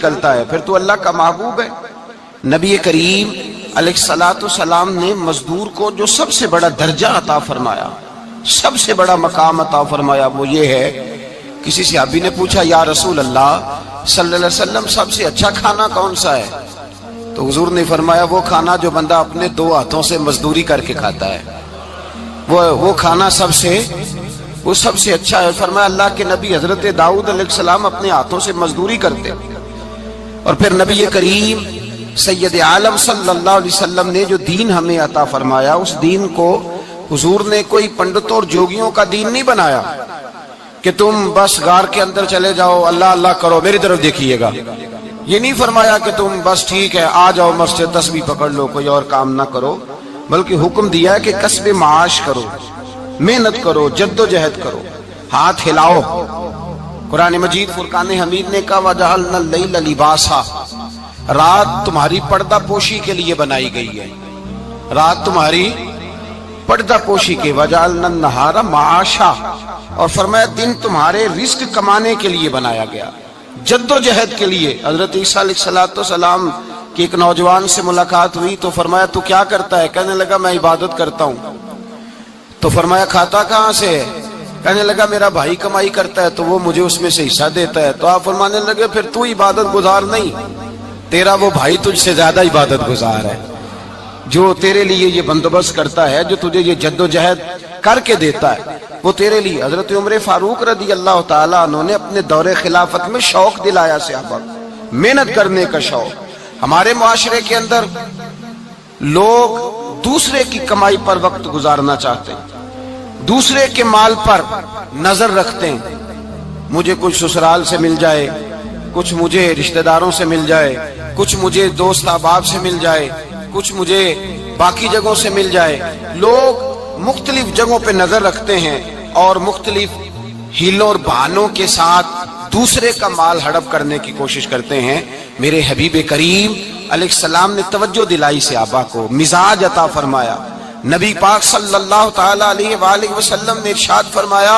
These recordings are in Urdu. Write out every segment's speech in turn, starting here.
نکلتا ہے، پھر تو اللہ کا محبوب ہے۔ نبی کریم علیہ السلام نے مزدور کو جو سب سے بڑا درجہ عطا فرمایا، سب سے بڑا مقام عطا فرمایا، وہ یہ ہے، کسی صحابی نے پوچھا یا رسول اللہ صلی اللہ علیہ وسلم سب سے اچھا کھانا کون سا ہے؟ تو حضور نے فرمایا وہ کھانا جو بندہ اپنے دو ہاتھوں سے مزدوری کر کے کھاتا ہے، وہ کھانا سب سے اچھا ہے۔ فرمایا اللہ کے نبی حضرت داؤد علیہ السلام اپنے ہاتھوں سے مزدوری کرتے۔ اور پھر نبی کریم سید عالم صلی اللہ علیہ وسلم نے جو دین ہمیں عطا فرمایا، اس دین کو حضور نے کوئی پنڈتوں اور جوگیوں کا دین نہیں بنایا کہ تم بس غار کے اندر چلے جاؤ اللہ اللہ کرو میری طرف دیکھیے گا۔ یہ نہیں فرمایا کہ تم بس ٹھیک ہے آ جاؤ مسجد تسبیح پکڑ لو کوئی اور کام نہ کرو، بلکہ حکم دیا ہے کہ کسب معاش کرو، محنت کرو، جد و جہد کرو، ہاتھ ہلاؤ۔ قرآن مجید فرقان حمید نے کہا وَجَعَلْنَا اللَّيْلَ لِبَاسًا، رات تمہاری پردہ پوشی کے لیے بنائی گئی ہے، رات تمہاری پردہ پوشی کے، وَجَعَلْنَا النَّهَارَ مَعَاشًا، اور فرمایا دن تمہارے رزق کمانے کے لیے بنایا گیا، جد و جہد کے لیے۔ حضرت عیسیٰ علیہ السلام کی ایک نوجوان سے ملاقات ہوئی تو فرمایا تو کیا کرتا ہے؟ کہنے لگا میں عبادت کرتا ہوں۔ تو فرمایا کھاتا کہاں سے ہے؟ کہنے لگا میرا بھائی کمائی کرتا ہے تو وہ مجھے اس میں سے حصہ دیتا ہے۔ تو آپ فرمانے لگے پھر تو عبادت گزار نہیں، تیرا وہ بھائی تجھ سے زیادہ عبادت گزار ہے، جو تیرے لیے یہ بندوبست کرتا ہے، جو تجھے یہ جد و جہد کر کے دیتا ہے، وہ تیرے لیے۔ حضرت عمر فاروق رضی اللہ تعالیٰ عنہ نے اپنے دور خلافت میں شوق دلایا صحابہ کو، محنت کرنے کا شوق۔ ہمارے معاشرے کے اندر لوگ دوسرے کی کمائی پر وقت گزارنا چاہتے ہیں، دوسرے کے مال پر نظر رکھتے ہیں، مجھے کچھ سسرال سے مل جائے، کچھ مجھے رشتہ داروں سے مل جائے، کچھ مجھے دوست احباب سے مل جائے، کچھ مجھے باقی جگہوں سے مل جائے۔ لوگ مختلف جگہوں پہ نظر رکھتے ہیں اور مختلف ہیلوں اور بہانوں کے ساتھ دوسرے کا مال ہڑپ کرنے کی کوشش کرتے ہیں۔ میرے حبیب کریم علیہ السلام نے توجہ دلائی صحابہ کو، مزاج عطا فرمایا۔ نبی پاک صلی اللہ تعالیٰ علیہ وآلہ وسلم نے ارشاد فرمایا،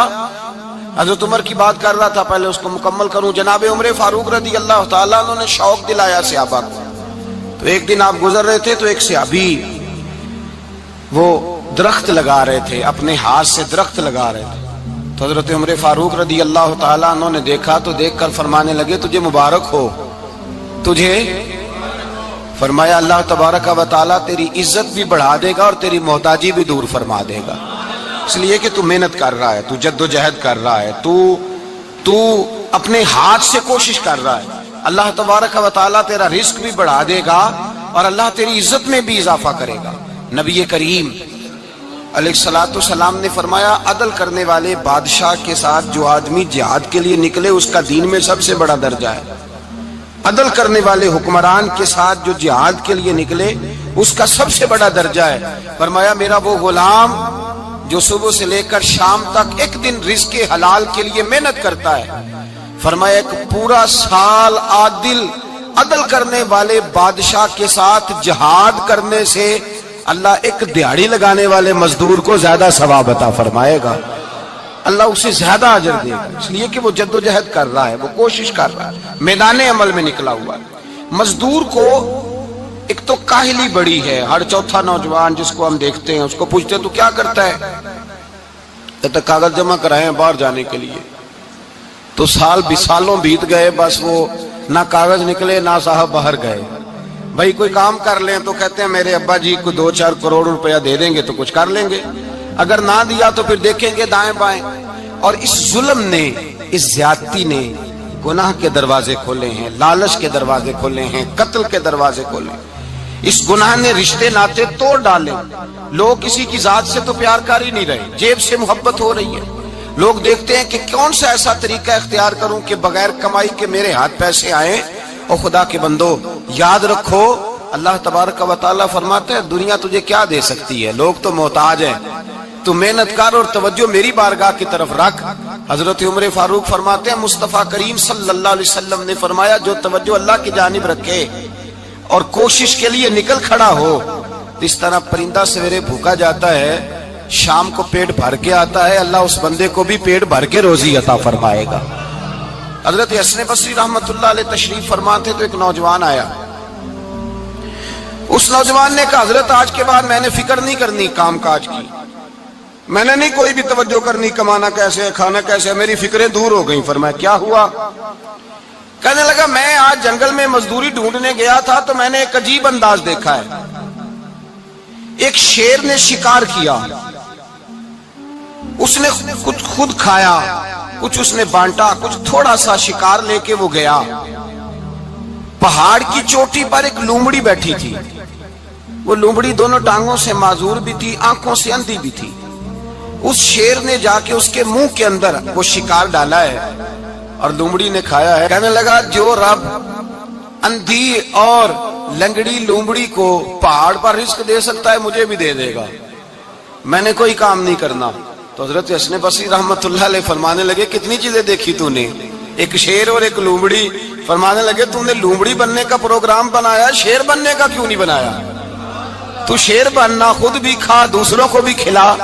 حضرت عمر کی بات کر رہا تھا پہلے اس کو مکمل کروں، جناب عمر فاروق رضی اللہ تعالیٰ عنہ نے شوق دلایا صحابہ کو۔ تو ایک دن آپ گزر رہے تھے تو ایک صحابی وہ درخت لگا رہے تھے، اپنے ہاتھ سے درخت لگا رہے تھے۔ تو حضرت عمر فاروق رضی اللہ تعالیٰ عنہ نے دیکھا تو دیکھ کر فرمانے لگے تجھے مبارک ہو، تجھے فرمایا اللہ تبارک و تعالیٰ تیری عزت بھی بڑھا دے گا اور تیری محتاجی بھی دور فرما دے گا، اس لیے کہ تو محنت کر رہا ہے، تو جد و جہد کر رہا ہے، تو اپنے ہاتھ سے کوشش کر رہا ہے، اللہ تبارک و تعالیٰ تیرا رزق بھی بڑھا دے گا اور اللہ تیری عزت میں بھی اضافہ کرے گا۔ نبی کریم علیہ السلام نے فرمایا عدل کرنے والے بادشاہ کے ساتھ جو آدمی جہاد کے لیے نکلے اس کا دین میں سب سے بڑا درجہ ہے، عدل کرنے والے حکمران کے ساتھ جو جہاد کے لیے نکلے اس کا سب سے بڑا درجہ ہے۔ فرمایا میرا وہ غلام جو صبح سے لے کر شام تک ایک دن رزق حلال کے لیے محنت کرتا ہے، فرمایا ایک پورا سال عدل کرنے والے بادشاہ کے ساتھ جہاد کرنے سے اللہ ایک دیہڑی لگانے والے مزدور کو زیادہ ثواب عطا فرمائے گا، اللہ اسے زیادہ اجر دے گا، اس لیے کہ وہ جد و جہد کر رہا ہے، وہ کوشش کر رہا ہے، میدان عمل میں نکلا ہوا ہے۔ مزدور کو ایک تو کاہلی بڑی ہے، ہر چوتھا نوجوان جس کو ہم دیکھتے ہیں اس کو پوچھتے ہیں تو کیا کرتا ہے، کہتا کاغذ جمع کرائے باہر جانے کے لیے، تو سالوں بیت گئے، بس وہ نہ کاغذ نکلے نہ صاحب باہر گئے۔ بھائی کوئی کام کر لیں تو کہتے ہیں میرے ابا جی کو 2-4 کروڑ روپیہ دے دیں گے تو کچھ کر لیں گے، اگر نہ دیا تو پھر دیکھیں گے دائیں بائیں۔ اور اس ظلم نے، اس زیادتی نے گناہ کے دروازے کھولے ہیں، لالچ کے دروازے کھولے ہیں، قتل کے دروازے کھولے ہیں۔ اس گناہ نے رشتے ناطے توڑ ڈالے، لوگ کسی کی ذات سے تو پیار کر ہی نہیں رہے، جیب سے محبت ہو رہی ہے۔ لوگ دیکھتے ہیں کہ کون سا ایسا طریقہ اختیار کروں کہ بغیر کمائی کے میرے ہاتھ پیسے آئیں۔ اور خدا کے بندو یاد رکھو اللہ تبارک و تعالیٰ فرماتا ہے دنیا تجھے کیا دے سکتی ہے، لوگ تو محتاج ہیں، تو محنت کر اور توجہ میری بارگاہ کی طرف رکھ۔ حضرت عمر فاروق فرماتے ہیں مصطفیٰ کریم صلی اللہ علیہ وسلم نے فرمایا جو توجہ اللہ کی جانب رکھے اور کوشش کے لیے نکل کھڑا ہو، اس طرح پرندہ سویرے بھوکا جاتا ہے شام کو پیٹ بھر کے آتا ہے، اللہ اس بندے کو بھی پیٹ بھر کے روزی عطا فرمائے گا۔ حضرت حسن بصری رحمت اللہ علیہ تشریف فرما تھے تو ایک نوجوان آیا. اس نوجوان نے کہا حضرت آج کے بعد میں نے فکر نہیں کرنی کام کاج کی, میں نے نہیں کوئی بھی توجہ کرنی کمانا کیسے ہے کھانا کیسے ہے, میری فکریں دور ہو گئیں. فرمایا کیا ہوا؟ کہنے لگا میں آج جنگل میں مزدوری ڈھونڈنے گیا تھا تو میں نے ایک عجیب انداز دیکھا ہے. ایک شیر نے شکار کیا, اس نے کچھ خود کھایا, کچھ اس نے بانٹا, کچھ تھوڑا سا شکار لے کے وہ گیا. پہاڑ کی چوٹی پر ایک لومڑی بیٹھی تھی. وہ لومڑی دونوں ٹانگوں سے معذور بھی تھی, آنکھوں سے اندھی بھی تھی. اس شیر نے جا کے اس کے منہ کے اندر وہ شکار ڈالا ہے اور لومڑی نے کھایا ہے. کہنے لگا جو رب اندھی اور لنگڑی لومڑی کو پہاڑ پر رزق دے سکتا ہے مجھے بھی دے دے گا, میں نے کوئی کام نہیں کرنا. تو حضرت حسن بصری رحمت اللہ علیہ فرمانے لگے کتنی چیزیں دیکھی تو نے, ایک شیر اور ایک لومڑی. فرمانے لگے تو نے لومڑی بننے کا پروگرام بنایا, شیر بننے کا کیوں نہیں بنایا؟ تو شیر بننا, خود بھی کھا دوسروں کو بھی کھلا,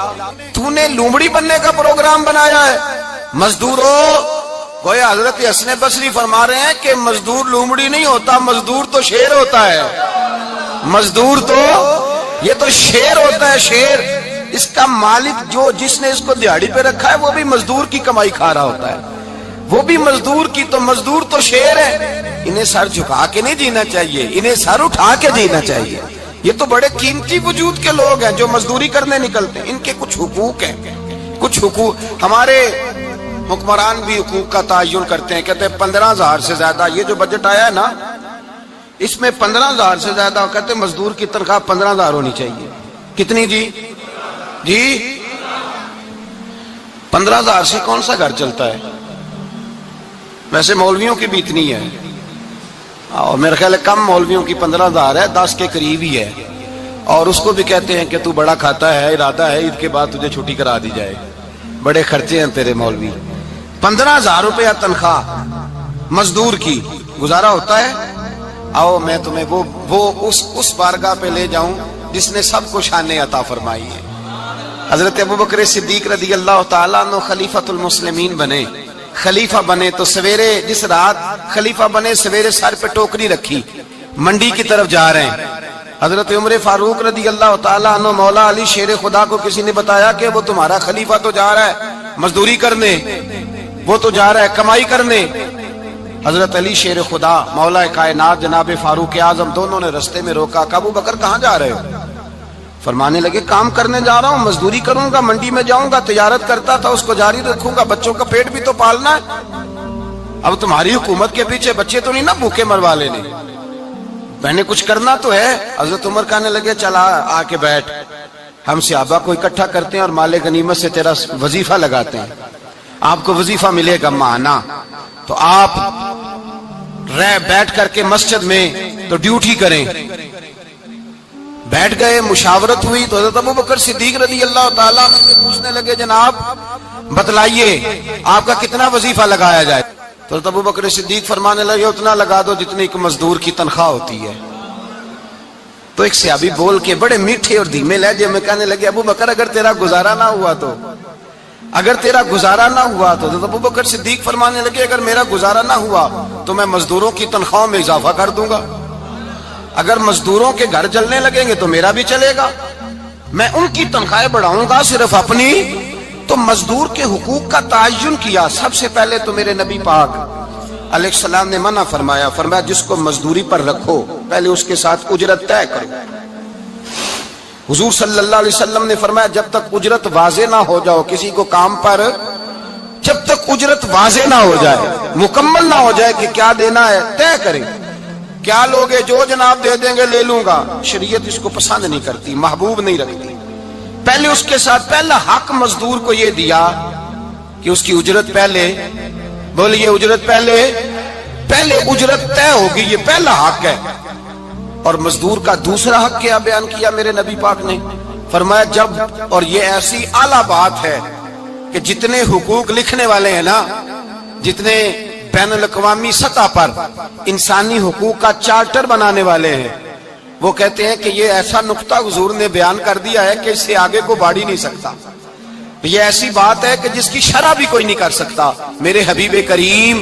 تو نے لومڑی بننے کا پروگرام بنایا ہے. مزدوروں گویا حضرت حسن بصری فرما رہے ہیں کہ مزدور لومڑی نہیں ہوتا, مزدور تو شیر ہوتا ہے. مزدور تو یہ تو شیر ہوتا ہے, شیر. اس کا مالک جو جس نے اس کو دیہڑی پہ رکھا ہے وہ بھی مزدور کی کمائی کھا رہا ہوتا ہے, وہ بھی مزدور کی. تو مزدور تو شیر ہے. انہیں سر جھکا کے نہیں جینا چاہیے, انہیں سر اٹھا کے جینا چاہیے. یہ تو بڑے قیمتی وجود کے لوگ ہیں جو مزدوری کرنے نکلتے ہیں, ان کے کچھ حقوق ہیں, کچھ حقوق. ہمارے حکمران بھی حقوق کا تعین کرتے ہیں, کہتے ہیں 15,000 سے زیادہ یہ جو بجٹ آیا ہے نا اس میں 15,000 سے زیادہ, کہتے ہیں مزدور کی تنخواہ 15,000 ہونی چاہیے. کتنی جی؟ 15,000 سے کون سا گھر چلتا ہے؟ ویسے مولویوں کی بھی اتنی ہے, اور میرے خیال ہے کم مولویوں کی 15,000 ہے, 10 کے قریب ہی ہے. اور اس کو بھی کہتے ہیں کہ تو بڑا کھاتا ہے, ارادہ ہے عید کے بعد تجھے چھٹی کرا دی جائے, بڑے خرچے ہیں تیرے مولوی. 15,000 روپیہ تنخواہ مزدور کی, گزارا ہوتا ہے؟ آؤ میں تمہیں وہ اس بارگاہ پہ لے جاؤں جس نے سب کو شان عطا فرمائی ہے. حضرت ابوبکر صدیق رضی اللہ تعالیٰ عنہ خلیفۃ المسلمین بنے. خلیفہ بنے تو سویرے, جس رات خلیفہ بنے سویرے سر پہ ٹوکری رکھی, منڈی کی طرف جا رہے ہیں. حضرت عمر فاروق رضی اللہ تعالیٰ عنہ مولا علی شیر خدا کو کسی نے بتایا کہ وہ تمہارا خلیفہ تو جا رہا ہے مزدوری کرنے, وہ تو جا رہا ہے کمائی کرنے. حضرت علی شیر خدا مولا کائنات جناب فاروق اعظم دونوں نے رستے میں روکا کہ ابو بکر کہاں جا رہے ہو؟ فرمانے لگے کام کرنے جا رہا ہوں, مزدوری کروں گا, منڈی میں جاؤں گا, تجارت کرتا تھا اس کو جاری رکھوں گا, بچوں کا پیٹ بھی تو پالنا ہے. اب تمہاری حکومت کے پیچھے بچے تو نہیں نا بھوکے مروا لینے, میں نے کچھ کرنا تو ہے. حضرت عمر کہنے لگے چلا آ کے بیٹھ, ہم صحابہ کو اکٹھا کرتے ہیں اور مال غنیمت سے تیرا وظیفہ لگاتے ہیں, آپ کو وظیفہ ملے گا ماہانہ. تو آپ بیٹھ کر کے مسجد میں تو ڈیوٹی کریں. بیٹھ گئے, مشاورت ہوئی تو حضرت ابوبکر صدیق رضی اللہ تعالیٰ سے پوچھنے لگے جناب بتلائیے آپ کا کتنا وظیفہ لگایا جائے؟ تو حضرت ابوبکر صدیق فرمانے لگے اتنا لگا دو جتنی ایک مزدور کی تنخواہ ہوتی ہے. تو ایک صحابی بول کے بڑے میٹھے اور دھیمے لہجے میں کہنے لگے ابو بکر اگر تیرا گزارا نہ ہوا تو, اگر تیرا گزارا نہ ہوا تو. حضرت ابوبکر صدیق فرمانے لگے اگر میرا گزارا نہ ہوا تو میں مزدوروں کی تنخواہوں میں اضافہ کر دوں گا, اگر مزدوروں کے گھر چلنے لگیں گے تو میرا بھی چلے گا, میں ان کی تنخواہیں بڑھاؤں گا صرف اپنی. تو مزدور کے حقوق کا تعین کیا. سب سے پہلے تو میرے نبی پاک علیہ السلام نے منع فرمایا, فرمایا جس کو مزدوری پر رکھو پہلے اس کے ساتھ اجرت طے کرو. حضور صلی اللہ علیہ وسلم نے فرمایا جب تک اجرت واضح نہ ہو جاؤ کسی کو کام پر, جب تک اجرت واضح نہ ہو جائے, مکمل نہ ہو جائے کہ کیا دینا ہے, طے کریں. کیا لوگ جو جناب دے دیں گے لے لوں گا, شریعت اس کو پسند نہیں کرتی, محبوب نہیں رکھتی. پہلے اس کے ساتھ پہلا حق مزدور کو یہ دیا کہ اس کی اجرت پہلے, بولیے اجرت پہلے اجرت طے ہوگی, یہ پہلا حق ہے. اور مزدور کا دوسرا حق کیا بیان کیا میرے نبی پاک نے, فرمایا جب, اور یہ ایسی اعلیٰ بات ہے کہ جتنے حقوق لکھنے والے ہیں نا, جتنے بین الاقوامی سطح پر انسانی حقوق کا چارٹر بنانے والے ہیں, وہ کہتے ہیں کہ یہ ایسا نقطہ حضور نے بیان کر دیا ہے کہ اس سے آگے کو بڑھ ہی نہیں سکتا. یہ ایسی بات ہے کہ جس کی شرح بھی کوئی نہیں کر سکتا. میرے حبیب کریم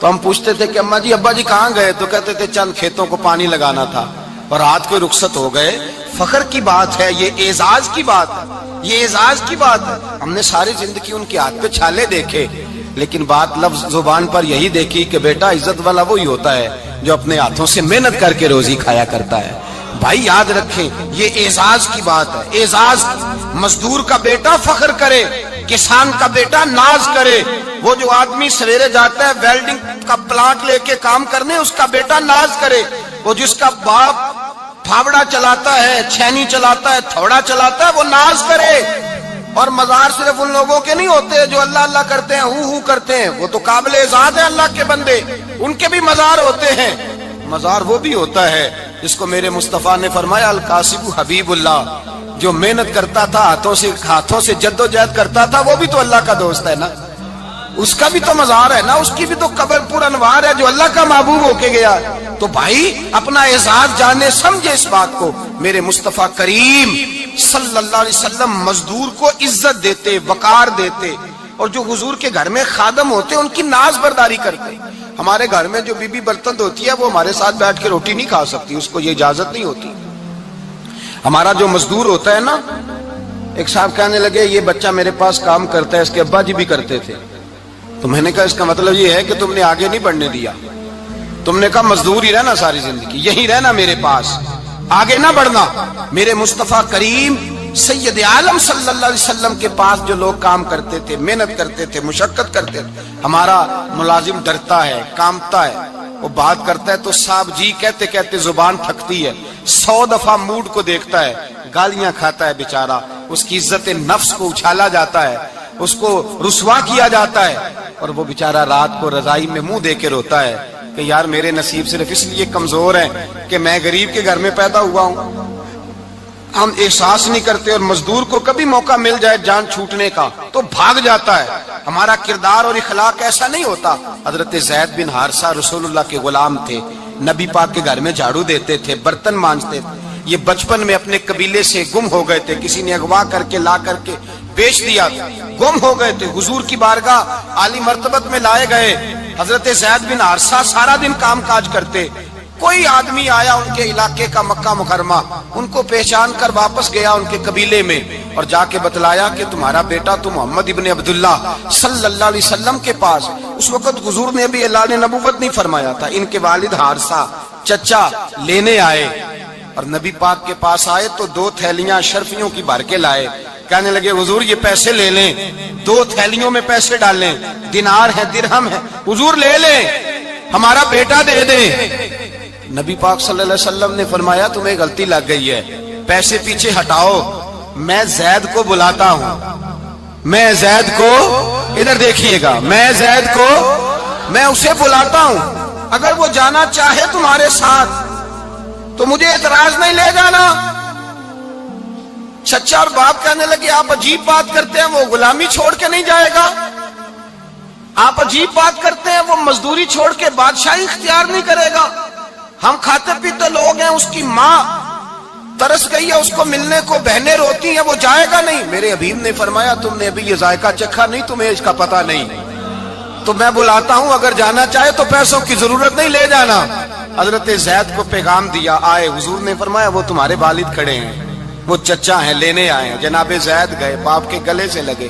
تو ہم پوچھتے تھے کہ اماں جی ابا جی کہاں گئے؟ تو کہتے تھے چند کھیتوں کو پانی لگانا تھا اور رات کو رخصت ہو گئے۔ فخر کی بات ہے، یہ اعزاز کی بات ہے، یہ اعزاز کی بات ہے۔ ہم نے ساری زندگی ان کے ہاتھ پہ چھالے دیکھے، لیکن بات لفظ زبان پر یہی دیکھی کہ بیٹا عزت والا وہی ہوتا ہے جو اپنے ہاتھوں سے محنت کر کے روزی کھایا کرتا ہے۔ بھائی یاد رکھیں، یہ اعزاز کی بات ہے، اعزاز کی۔ مزدور کا بیٹا فخر کرے، کسان کا بیٹا ناز کرے۔ وہ جو آدمی سویرے جاتا ہے ویلڈنگ کا پلانٹ لے کے کام کرنے، اس کا بیٹا ناز کرے۔ وہ جس کا باپ پھاوڑا چلاتا ہے، چھینی چلاتا ہے، تھوڑا چلاتا ہے، وہ ناز کرے۔ اور مزار صرف ان لوگوں کے نہیں ہوتے جو اللہ اللہ کرتے ہیں، ہو کرتے ہیں، وہ تو قابل اعزاز ہے اللہ کے بندے، ان کے بھی مزار ہوتے ہیں۔ مزار وہ بھی ہوتا ہے جس کو میرے مصطفیٰ نے فرمایا القاسب حبیب اللہ، جو محنت کرتا تھا، ہاتھوں سے جد و جہد کرتا تھا، وہ بھی تو اللہ کا دوست ہے نا، اس کا بھی تو مزار ہے نا، اس کی بھی تو قبر پر انوار ہے جو اللہ کا محبوب ہو کے گیا۔ تو بھائی اپنا اعزاز جانے، سمجھے اس بات کو۔ میرے مصطفیٰ کریم صلی اللہ علیہ وسلم مزدور کو عزت دیتے، وقار دیتے، اور جو حضور کے گھر میں خادم ہوتے ان کی ناز برداری کرتے۔ ہمارے گھر میں جو بی بی برتن دھوتی ہے وہ ہمارے ساتھ بیٹھ کے روٹی نہیں کھا سکتی، اس کو یہ اجازت نہیں ہوتی۔ ہمارا جو مزدور ہوتا ہے نا، ایک صاحب کہنے لگے یہ بچہ میرے پاس کام کرتا ہے، اس کے ابا جی بھی کرتے تھے۔ تو میں نے کہا اس کا مطلب یہ ہے کہ تم نے آگے نہیں بڑھنے دیا، تم نے کہا مزدور ہی رہنا ساری زندگی، یہی رہنا میرے پاس، آگے نہ بڑھنا۔ میرے مصطفیٰ کریم سید عالم صلی اللہ علیہ وسلم کے پاس جو لوگ کام کرتے تھے، محنت کرتے تھے، مشقت کرتے تھے، ہمارا ملازم ڈرتا ہے، کامتا ہے، وہ بات کرتا ہے تو صاحب جی کہتے کہتے زبان تھکتی ہے، 100 دفعہ موڈ کو دیکھتا ہے، گالیاں کھاتا ہے بیچارہ، اس کی عزت نفس کو اچھالا جاتا ہے، اس کو رسوا کیا جاتا ہے، اور وہ بیچارہ رات کو رضائی میں منہ دے کے روتا ہے کہ یار میرے نصیب صرف اس لیے کمزور ہیں کہ میں غریب کے گھر میں پیدا ہوا ہوں۔ ہم احساس نہیں کرتے، اور مزدور کو کبھی موقع مل جائے جان چھوٹنے کا تو بھاگ جاتا ہے۔ ہمارا کردار اور اخلاق ایسا نہیں ہوتا۔ حضرت زید بن حارثہ رسول اللہ کے غلام تھے، نبی پاک کے گھر میں جھاڑو دیتے تھے، برتن مانجتے تھے۔ یہ بچپن میں اپنے قبیلے سے گم ہو گئے تھے، کسی نے اغوا کر کے لا کر کے بیچ دیا تھا، گم ہو گئے تھے، حضور کی بارگاہ عالی مرتبت میں لائے گئے۔ حضرت زید بن حارثہ سارا دن کام کاج کرتے، کوئی آدمی آیا ان کے علاقے کا مکہ مکرمہ، ان کو پہچان کر واپس گیا ان کے قبیلے میں اور جا کے بتلایا کہ تمہارا بیٹا تو محمد ابن عبداللہ صلی اللہ علیہ وسلم کے پاس۔ اس وقت حضور نے بھی اللہ نے نبوت نہیں فرمایا تھا۔ ان کے والد حارثہ چچا لینے آئے اور نبی پاک کے پاس آئے تو 2 تھیلیاں شرفیوں کی بھر کے لائے۔ کہنے لگے حضور یہ پیسے لے لیں، 2 تھیلیوں میں پیسے ڈالیں، دینار ہے درہم ہے، حضور لے لیں، ہمارا بیٹا دے دیں۔ نبی پاک صلی اللہ علیہ وسلم نے فرمایا تمہیں غلطی لگ گئی ہے، پیسے پیچھے ہٹاؤ، میں زید کو بلاتا ہوں، میں زید کو، ادھر دیکھیے گا، میں زید کو، میں اسے بلاتا ہوں، اگر وہ جانا چاہے تمہارے ساتھ تو مجھے اعتراض نہیں، لے جانا۔ چچا اور باپ کہنے لگے آپ عجیب بات کرتے ہیں، وہ غلامی چھوڑ کے نہیں جائے گا، آپ عجیب بات کرتے ہیں، وہ مزدوری چھوڑ کے بادشاہی اختیار نہیں کرے گا، ہم کھاتے پیتے لوگ ہیں، اس کی ماں ترس گئی ہے اس کو ملنے کو، بہنیں روتی ہیں، وہ جائے گا نہیں۔ میرے حبیب نے فرمایا تم نے ابھی یہ ذائقہ چکھا نہیں، تمہیں اس کا پتہ نہیں، تو میں بلاتا ہوں، اگر جانا چاہے تو پیسوں کی ضرورت نہیں، لے جانا۔ حضرت زید کو پیغام دیا، آئے، حضور نے فرمایا وہ تمہارے والد کھڑے ہیں، وہ چچا ہیں، لینے آئے ہیں۔ جناب زید گئے، باپ کے گلے سے لگے،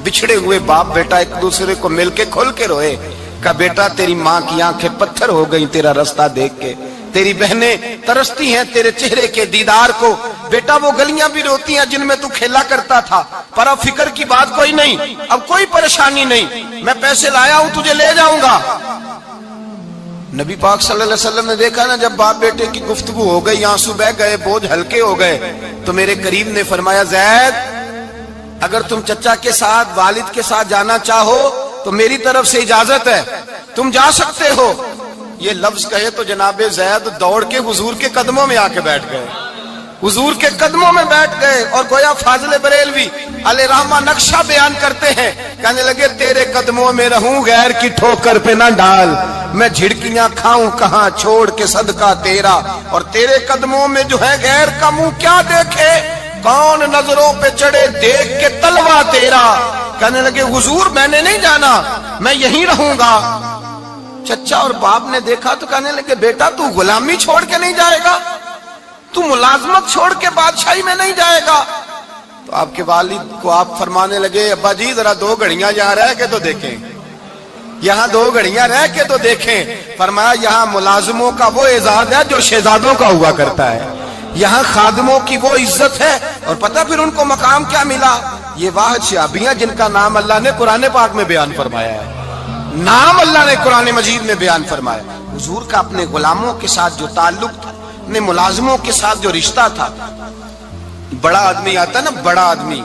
بچھڑے ہوئے باپ بیٹا ایک دوسرے کو مل کے کھل کے روئے، کہا بیٹا تیری ماں کی آنکھیں پتھر ہو گئی تیرا رستہ دیکھ کے، تیری بہنیں ترستی ہیں تیرے چہرے کے دیدار کو، بیٹا وہ گلیاں بھی روتی ہیں جن میں تو کھیلا کرتا تھا، پر اب فکر کی بات کوئی نہیں، اب کوئی پریشانی نہیں، میں پیسے لایا ہوں تجھے لے جاؤں گا۔ نبی پاک صلی اللہ علیہ وسلم نے دیکھا نا جب باپ بیٹے کی گفتگو ہو گئی، آنسو بہ گئے، بوجھ ہلکے ہو گئے، تو میرے کریم نے فرمایا زید اگر تم چچا کے ساتھ والد کے ساتھ جانا چاہو تو میری طرف سے اجازت ہے، تم جا سکتے ہو۔ یہ لفظ کہے تو جناب زید دوڑ کے حضور کے قدموں میں آ کے بیٹھ گئے، حضور کے قدموں میں بیٹھ گئے، اور گویا فاضل بریلوی علیہ رحمہ نقشہ بیان کرتے ہیں، کہنے لگے تیرے قدموں میں رہوں غیر کی ٹھوکر پہ نہ ڈال، میں جھڑکیاں کھاؤں کہاں چھوڑ کے صدقہ تیرا، اور تیرے قدموں میں جو ہے غیر کا منہ کیا دیکھے، کون نظروں پہ چڑھے دیکھ کے تلوا تیرا۔ کہنے لگے حضور میں نے نہیں جانا، میں یہیں رہوں گا۔ چچا اور باپ نے دیکھا تو کہنے لگے بیٹا تو غلامی چھوڑ کے نہیں جائے گا, تو ملازمت چھوڑ کے بادشاہی میں نہیں جائے گا. تو آپ کے والد کو آپ فرمانے لگے ابا جی ذرا 2 گھڑیاں یہاں رہ کے تو دیکھیں, یہاں 2 گھڑیاں رہ کے تو دیکھیں. فرمایا یہاں ملازموں کا وہ اعزاز ہے جو شہزادوں کا ہوا کرتا ہے, یہاں خادموں کی وہ عزت ہے. اور پتہ پھر ان کو مقام کیا ملا, یہ واحد شعبیاں جن کا نام اللہ نے قرآن پاک میں بیان فرمایا ہے, نام اللہ نے قرآن مجید میں بیان فرمایا. حضور کا اپنے غلاموں کے ساتھ جو تعلق تھا, اپنے ملازموں کے ساتھ جو رشتہ تھا, بڑا آدمی آتا ہے نا, بڑا آدمی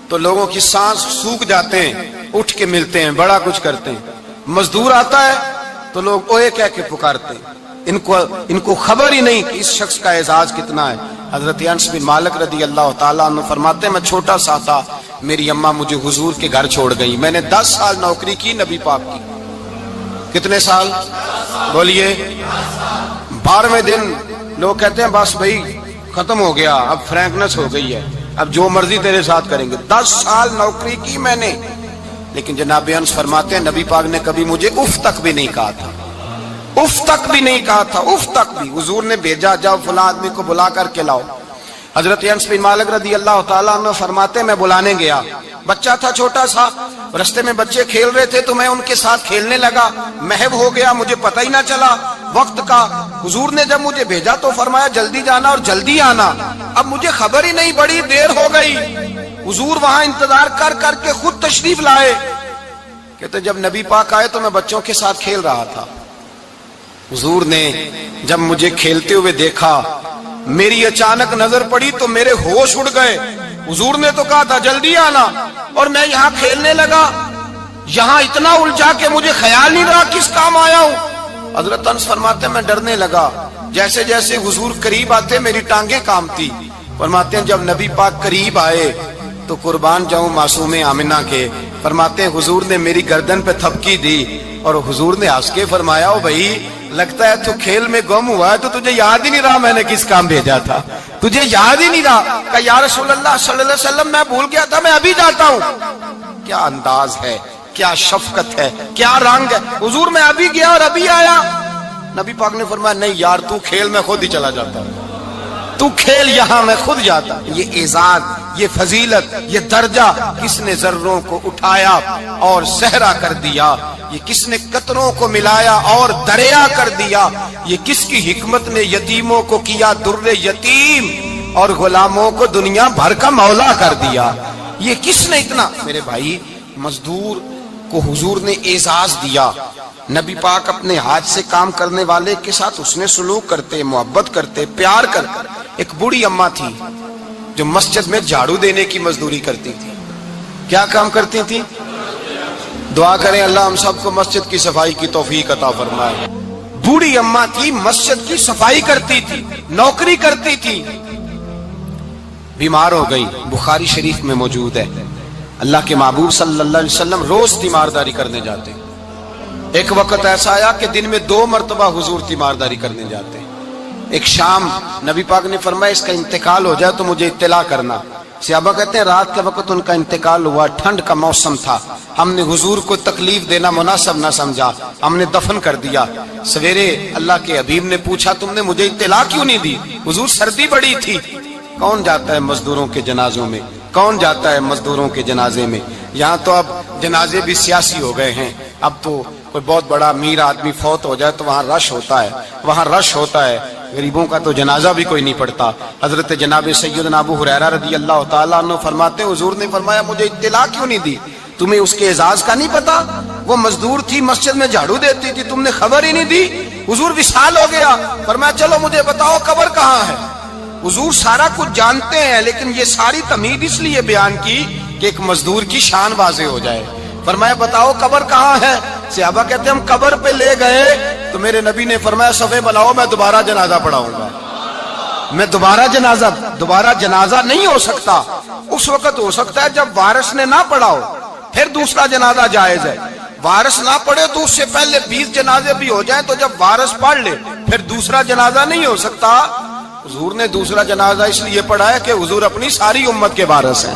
تو لوگوں کی سانس سوکھ جاتے ہیں, اٹھ کے ملتے ہیں, بڑا کچھ کرتے ہیں. مزدور آتا ہے تو لوگ اوے کہہ کے پکارتے ہیں, ان کو خبر ہی نہیں کہ اس شخص کا اعزاز کتنا ہے. حضرت انس بن مالک رضی اللہ تعالیٰ عنہ فرماتے ہیں میں چھوٹا سا تھا, میری اماں مجھے حضور کے گھر چھوڑ گئی, میں نے 10 سال نوکری کی نبی پاک کی. کتنے سال بولیے؟ 12ویں دن لوگ کہتے ہیں بس بھائی ختم ہو گیا, اب فرینکنس ہو گئی ہے, اب جو مرضی تیرے ساتھ کریں گے. 10 سال نوکری کی میں نے, لیکن جناب انس فرماتے ہیں نبی پاک نے کبھی مجھے اف تک بھی نہیں کہا تھا, اف تک بھی نہیں کہا تھا, اف تک بھی. حضور نے بھیجا جاؤ فلاں آدمی کو بلا کر کے لاؤ. حضرت انس بن مالک رضی اللہ تعالیٰ عنہ فرماتے ہیں میں بلانے گیا, بچہ تھا چھوٹا سا, رستے میں بچے کھیل رہے تھے تو میں ان کے ساتھ کھیلنے لگا, محو ہو گیا, مجھے پتہ ہی نہ چلا وقت کا. حضور نے جب مجھے بھیجا تو فرمایا جلدی جانا اور جلدی آنا. اب مجھے خبر ہی نہیں, بڑی دیر ہو گئی. حضور وہاں انتظار کر کر کے خود تشریف لائے. کہتے جب نبی پاک آئے تو میں بچوں کے ساتھ کھیل رہا تھا. حضور نے جب مجھے کھیلتے ہوئے دیکھا, میری اچانک نظر پڑی تو میرے ہوش اڑ گئے. حضور نے تو کہا تھا جلدی آنا, اور میں یہاں کھیلنے لگا, یہاں اتنا الجھا کہ مجھے خیال نہیں رہا کس کام آیا ہوں. حضرت انس فرماتے ہیں میں ڈرنے لگا, جیسے جیسے حضور قریب آتے میری ٹانگیں کانپتی. فرماتے ہیں جب نبی پاک قریب آئے تو قربان جاؤں معصوم آمنہ کے, فرماتے ہیں حضور نے میری گردن پہ تھپکی دی اور حضور نے ہنس کے فرمایا او بھائی لگتا ہے تو کھیل میں گم ہوا ہے تو تجھے یاد ہی نہیں رہا میں نے کس کام بھیجا تھا, تجھے یاد ہی نہیں رہا. کہ یا رسول اللہ صلی اللہ علیہ وسلم میں بھول گیا تھا, میں ابھی جاتا ہوں. کیا انداز ہے, کیا شفقت ہے, کیا رنگ ہے. حضور میں ابھی گیا اور ابھی آیا. نبی پاک نے فرمایا نہیں یار تو کھیل میں خود ہی چلا جاتا, تو کھیل یہاں میں خود جاتا. یہ اعزاز, یہ فضیلت, یہ درجہ کس نے ذروں کو اٹھایا اور صحرا کر دیا, یہ کس نے قطروں کو ملایا اور دریا کر دیا, یہ کس کی حکمت نے یتیموں کو کیا در یتیم اور غلاموں کو دنیا بھر کا مولا کر دیا. یہ کس نے اتنا. میرے بھائی مزدور کو حضور نے اعزاز دیا. نبی پاک اپنے ہاتھ سے کام کرنے والے کے ساتھ اس نے سلوک کرتے, محبت کرتے, پیار کرتے. ایک بوڑھی اماں تھی جو مسجد میں جھاڑو دینے کی مزدوری کرتی تھی. کیا کام کرتی تھی؟ دعا کریں اللہ ہم سب کو مسجد کی صفائی کی توفیق عطا فرمائے. بوڑھی اماں تھی, مسجد کی صفائی کرتی تھی, نوکری کرتی تھی, بیمار ہو گئی. بخاری شریف میں موجود ہے اللہ کے محبوب صلی اللہ علیہ وسلم روز تیمارداری کرنے جاتے. ایک وقت ایسا آیا کہ دن میں 2 مرتبہ حضور تیمارداری کرنے جاتے. ایک شام نبی پاک نے فرمایا اس کا انتقال ہو جائے تو مجھے اطلاع کرنا. صحابہ کہتے ہیں رات کے وقت ان کا انتقال ہوا, ٹھنڈ کا موسم تھا, ہم نے حضور کو تکلیف دینا مناسب نہ سمجھا, ہم نے دفن کر دیا. سویرے اللہ کے حبیب نے پوچھا تم نے مجھے اطلاع کیوں نہیں دی؟ حضور سردی بڑی تھی. کون جاتا ہے مزدوروں کے جنازوں میں, کون جاتا ہے مزدوروں کے جنازے میں. یہاں تو اب جنازے بھی سیاسی ہو گئے ہیں, اب تو کوئی بہت بڑا امیر آدمی فوت ہو جائے تو وہاں رش ہوتا ہے, وہاں رش ہوتا ہے. غریبوں کا تو جنازہ بھی کوئی نہیں پڑتا. حضرت جناب سیدنا ابو ہریرہ رضی اللہ تعالیٰ عنہ فرماتے ہیں حضور نے فرمایا مجھے اطلاع کیوں نہیں دی؟ تمہیں اس کے اعزاز کا نہیں پتا؟ وہ مزدور تھی, مسجد میں جھاڑو دیتی تھی, تم نے خبر ہی نہیں دی. حضور وصال ہو گیا, فرمایا چلو مجھے بتاؤ قبر کہاں ہے. حضور سارا کچھ جانتے ہیں لیکن یہ ساری تمہید اس لیے بیان کی کہ ایک مزدور کی شان واضح ہو جائے. فرمایا بتاؤ قبر کہاں ہے. صحابہ کہتے ہیں ہم قبر پہ لے گئے تو میرے نبی نے فرمایا صفے بناؤ میں دوبارہ جنازہ پڑھاؤں گا. میں دوبارہ جنازہ نہیں ہو سکتا. اس وقت ہو سکتا ہے جب وارث نے نہ پڑھاؤ, پھر دوسرا جنازہ جائز ہے. وارث نہ پڑھے تو اس سے پہلے 20 جنازے بھی ہو جائیں تو جب وارث پڑھ لے پھر دوسرا جنازہ نہیں ہو سکتا. حضور نے دوسرا جنازہ اس لیے پڑھا ہے کہ حضور اپنی ساری امت کے وارث ہیں,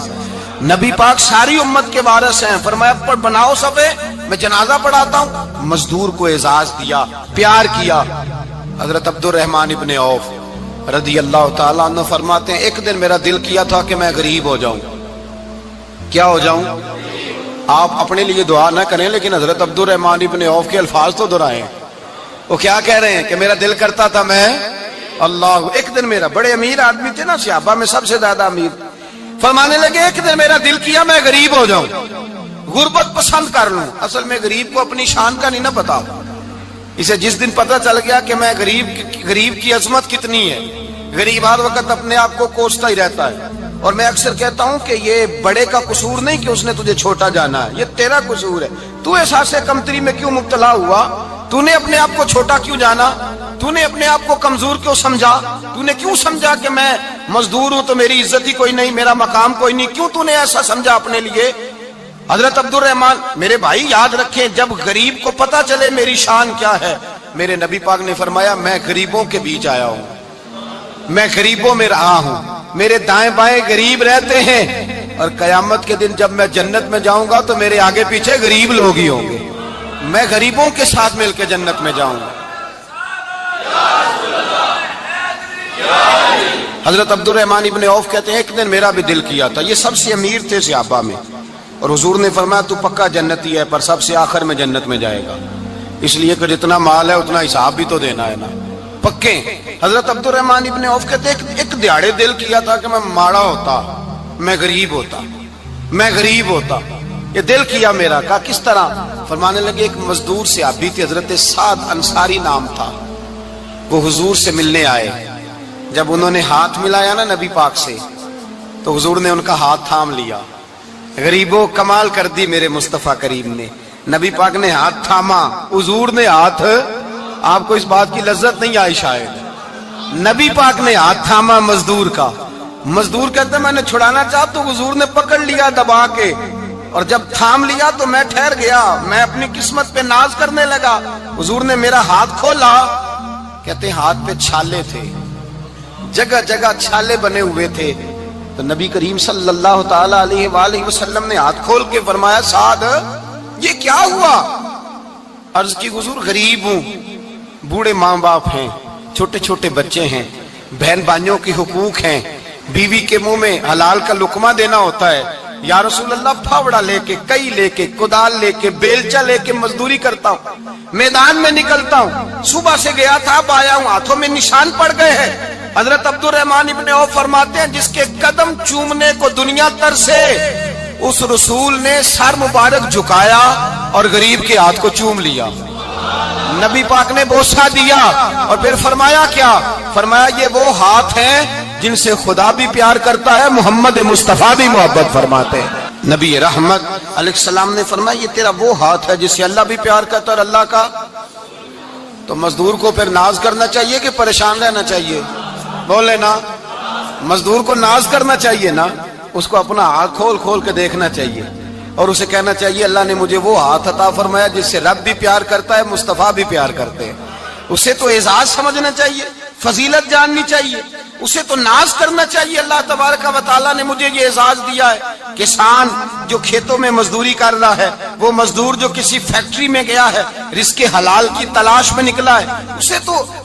نبی پاک ساری امت کے وارث ہیں. فرمایا پر بناؤ صفے, میں جنازہ پڑھاتا ہوں. مزدور کو اعزاز دیا، پیار کیا۔ حضرت عبد الرحمن ابن عوف رضی اللہ تعالیٰ عنہ فرماتے ہیں ایک دن میرا دل کیا تھا کہ میں غریب ہو جاؤں۔ کیا ہو جاؤں؟ آپ اپنے لیے دعا نہ کریں لیکن حضرت عبد الرحمن ابن عوف کے الفاظ تو دہرائیں۔ وہ کیا کہہ رہے ہیں کہ میرا دل کرتا تھا میں اللہ، ایک دن میرا، بڑے امیر آدمی تھے نا، صحابہ میں سب سے زیادہ امیر، فرمانے لگے ایک دن میرا دل کیا میں غریب ہو جاؤں، غربت پسند کر لوں۔ اصل میں غریب کو اپنی شان کا نہیں نہ پتا، اسے جس دن پتہ چل گیا کہ میں غریب کی عظمت کتنی ہے، غریب ہر وقت اپنے آپ کو کوستا ہی رہتا ہے۔ اور میں اکثر کہتا ہوں کہ یہ بڑے کا قصور نہیں کہ اس نے تجھے چھوٹا جانا ہے، یہ تیرا قصور ہے۔ تو احساس کمتری میں کیوں مبتلا ہوا؟ تو نے اپنے آپ کو چھوٹا کیوں جانا؟ تو نے اپنے آپ کو کمزور کیوں سمجھا؟ تو نے کیوں سمجھا کہ میں مزدور ہوں تو میری عزت ہی کوئی نہیں، میرا مقام کوئی نہیں؟ کیوں تو نے ایسا سمجھا اپنے لیے؟ حضرت عبد الرحمن، میرے بھائی یاد رکھیں، جب غریب کو پتہ چلے میری شان کیا ہے، میرے نبی پاک نے فرمایا میں غریبوں کے بیچ آیا ہوں، میں غریبوں میں رہا ہوں، میرے دائیں بائیں غریب رہتے ہیں، اور قیامت کے دن جب میں جنت میں جاؤں گا تو میرے آگے پیچھے غریب لوگ ہی ہوں گے، میں غریبوں کے ساتھ مل کے جنت میں جاؤں گا۔ حضرت عبد الرحمن ابن عوف کہتے ہیں ایک دن میرا بھی دل کیا تھا، یہ سب سے امیر تھے صحابہ میں، اور حضور نے فرمایا تو پکا جنتی ہے پر سب سے آخر میں جنت میں جائے گا، اس لیے کہ جتنا مال ہے اتنا حساب بھی تو دینا ہے نا، پکے۔ حضرت عبد الرحمن ابن عوف کہتے ہیں ایک دیہڑے دل کیا تھا کہ میں ماڑا ہوتا، میں غریب ہوتا، میں غریب ہوتا، یہ دل کیا میرا۔ کہا کس طرح؟ فرمانے لگے ایک مزدور صحابی تھے، حضرت سعد انصاری نام تھا، وہ حضور سے ملنے آئے، جب انہوں نے ہاتھ ملایا نا نبی پاک سے تو حضور نے ان کا ہاتھ تھام لیا۔ غریبوں کمال کر دی میرے مصطفیٰ کریم نے، نبی پاک نے ہاتھ تھاما، حضور نے ہاتھ، آپ کو اس بات کی لذت نہیں آئی شاید، نبی پاک نے ہاتھ تھاما مزدور کا، مزدور کہتے ہیں میں نے چھڑانا چاہا تو حضور نے پکڑ لیا دبا کے، اور جب تھام لیا تو میں ٹھہر گیا، میں اپنی قسمت پہ ناز کرنے لگا، حضور نے میرا ہاتھ کھولا، کہتے ہیں ہاتھ پہ چھالے تھے، جگہ جگہ چھالے بنے ہوئے تھے، تو نبی کریم صلی اللہ تعالی علیہ وآلہ وسلم نے ہاتھ کھول کے فرمایا سعد یہ کیا ہوا؟ عرض کی حضور غریب ہوں، بوڑھے ماں باپ ہیں، چھوٹے چھوٹے بچے ہیں، بہن بھائیوں کی حقوق ہیں، بیوی کے منہ میں حلال کا لقمہ دینا ہوتا ہے، یا رسول اللہ پھاوڑا لے کے، کئی لے کے، کدال لے کے، بیلچا لے کے مزدوری کرتا ہوں، میدان میں نکلتا ہوں، صبح سے گیا تھا اب آیا ہوں، ہاتھوں میں نشان پڑ گئے ہیں۔ حضرت عبد الرحمن ابن عوف فرماتے ہیں جس کے قدم چومنے کو دنیا ترسے، اس رسول نے سر مبارک جھکایا اور غریب کے ہاتھ کو چوم لیا، نبی پاک نے بوسہ دیا، اور پھر فرمایا کیا؟ فرمایا یہ وہ ہاتھ ہیں جن سے خدا بھی پیار کرتا ہے، محمد مصطفیٰ بھی محبت فرماتے ہیں۔ نبی رحمت علیہ السلام نے فرمایا یہ تیرا وہ ہاتھ ہے جس سے اللہ بھی پیار کرتا ہے اور اللہ کا۔ تو مزدور کو پھر ناز کرنا چاہیے کہ پریشان رہنا چاہیے؟ بولے نا، مزدور کو ناز کرنا چاہیے نا، اس کو اپنا ہاتھ کھول کھول کے دیکھنا چاہیے، اور اسے کہنا چاہیے اللہ نے مجھے وہ ہاتھ عطا فرمایا جس سے رب بھی پیار کرتا ہے، مصطفیٰ بھی پیار کرتے ہیں، اسے تو اعزاز سمجھنا چاہیے، فضیلت جاننی چاہیے، اسے تو ناز کرنا چاہیے اللہ تبارک و تعالیٰ نے مجھے یہ اعزاز دیا ہے۔ کسان جو کھیتوں میں مزدوری کر رہا ہے، وہ مزدور جو کسی فیکٹری میں گیا ہے، رزق حلال کی تلاش میں نکلا ہے،